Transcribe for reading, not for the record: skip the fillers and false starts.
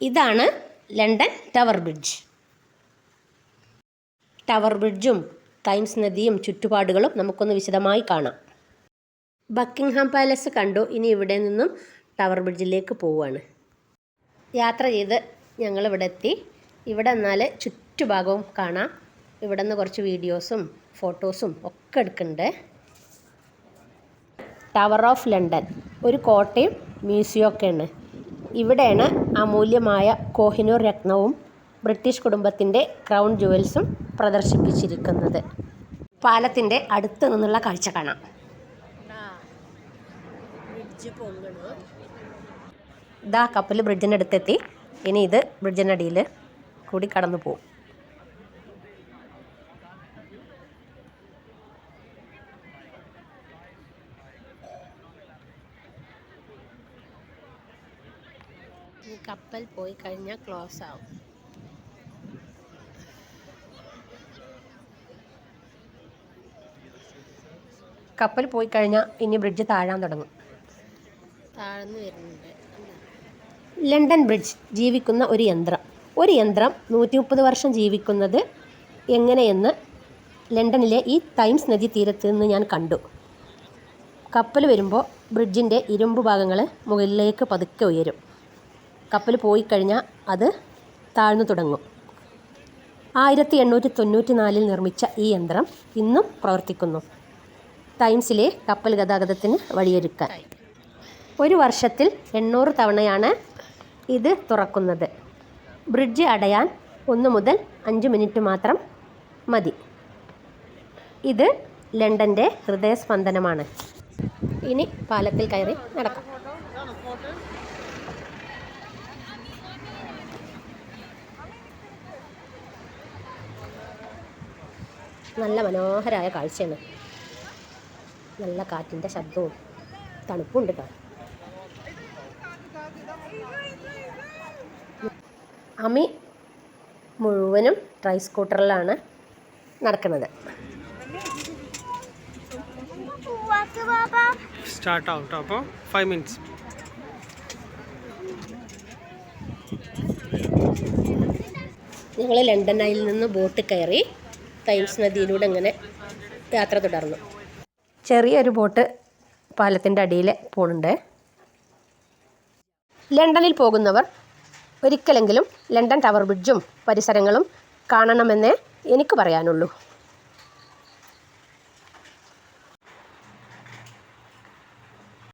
ഇതാണ് London tower bridge. Tower ബ്രിഡ്ജും തൈംസ് നദിയും ചുറ്റുപാടുകളും നമുക്കൊന്ന് വിശദമായി കാണാം. ബക്കിംഗ്ഹാം പാലസ് കണ്ടു. ഇനി ഇവിടെ നിന്നും ടവർ ബ്രിഡ്ജിലേക്ക് പോവുകയാണ്. യാത്ര ചെയ്ത് ഞങ്ങളിവിടെ എത്തി. ഇവിടെ നിന്നാൽ ചുറ്റുഭാഗവും കാണാം. ഇവിടെ നിന്ന് കുറച്ച് വീഡിയോസും ഫോട്ടോസും ഒക്കെ എടുക്കുന്നുണ്ട്. ടവർ ഓഫ് ലണ്ടൻ ഒരു കോട്ടയും മ്യൂസിയം ഒക്കെയാണ്. ഇവിടെയാണ് അമൂല്യമായ കോഹിനൂർ രത്നവും ബ്രിട്ടീഷ് കുടുംബത്തിൻ്റെ ക്രൗൺ ജുവൽസും പ്രദർശിപ്പിച്ചിരിക്കുന്നത്. പാലത്തിൻ്റെ അടുത്ത് നിന്നുള്ള കാഴ്ച കാണാം. ഇതാ കപ്പൽ ബ്രിഡ്ജിൻ്റെ അടുത്തെത്തി. ഇനി ഇത് ബ്രിഡ്ജിൻ്റെ അടിയിൽ കൂടി കടന്നു പോകും. ഈ കപ്പൽ പോയി കഴിഞ്ഞാൽ ക്ലോസ് ആവും. കപ്പൽ പോയി കഴിഞ്ഞാൽ ഇനി ബ്രിഡ്ജ് താഴാൻ തുടങ്ങും. താഴ്ന്നു വരുന്നുണ്ട്. ലണ്ടൻ ബ്രിഡ്ജ് ജീവിക്കുന്ന ഒരു യന്ത്രം. 130 വർഷം ജീവിക്കുന്നത് എങ്ങനെയെന്ന് ലണ്ടനിലെ ഈ തൈംസ് നദി തീരത്ത് നിന്ന് ഞാൻ കണ്ടു. കപ്പൽ വരുമ്പോൾ ബ്രിഡ്ജിൻ്റെ ഇരുമ്പ് ഭാഗങ്ങൾ മുകളിലേക്ക് പതുക്കെ ഉയരും. കപ്പൽ പോയി കഴിഞ്ഞാൽ അത് താഴ്ന്നു തുടങ്ങും. 1894 നിർമ്മിച്ച ഈ യന്ത്രം ഇന്നും പ്രവർത്തിക്കുന്നു. തൈംസിലെ കപ്പൽ ഗതാഗതത്തിന് വഴിയൊരുക്കാൻ. ഒരു വർഷത്തിൽ 800 തവണയാണ് ഇത് തുറക്കുന്നത്. ബ്രിഡ്ജ് അടയാൻ 1 മുതൽ 5 മിനിറ്റ് മാത്രം മതി. ഇത് ലണ്ടൻ്റെ ഹൃദയസ്പന്ദനമാണ്. ഇനി പാലത്തിൽ കയറി നടക്കാം. നല്ല മനോഹരമായ കാഴ്ചയാണ്. നല്ല കാറ്റിൻ്റെ ശബ്ദവും തണുപ്പുണ്ട് കേട്ടോ. അമി മുഴുവനും ട്രൈ സ്കൂട്ടറിലാണ് നടക്കുന്നത്. സ്റ്റാർട്ട് ഔട്ട് അപ്പോൾ 5 മിനിറ്റ്സ്. ഞങ്ങൾ ലണ്ടനിൽ നിന്ന് ബോട്ട് കയറി തൈംസ് നദിയിലൂടെ ഇങ്ങനെ യാത്ര തുടർന്നു. ചെറിയൊരു ബോട്ട് പാലത്തിൻ്റെ അടിയിൽ പോകുന്നുണ്ട്. ലണ്ടനിൽ പോകുന്നവർ ഒരിക്കലെങ്കിലും ലണ്ടൻ ടവർ ബ്രിഡ്ജും പരിസരങ്ങളും കാണണമെന്നേ എനിക്ക് പറയാനുള്ളൂ.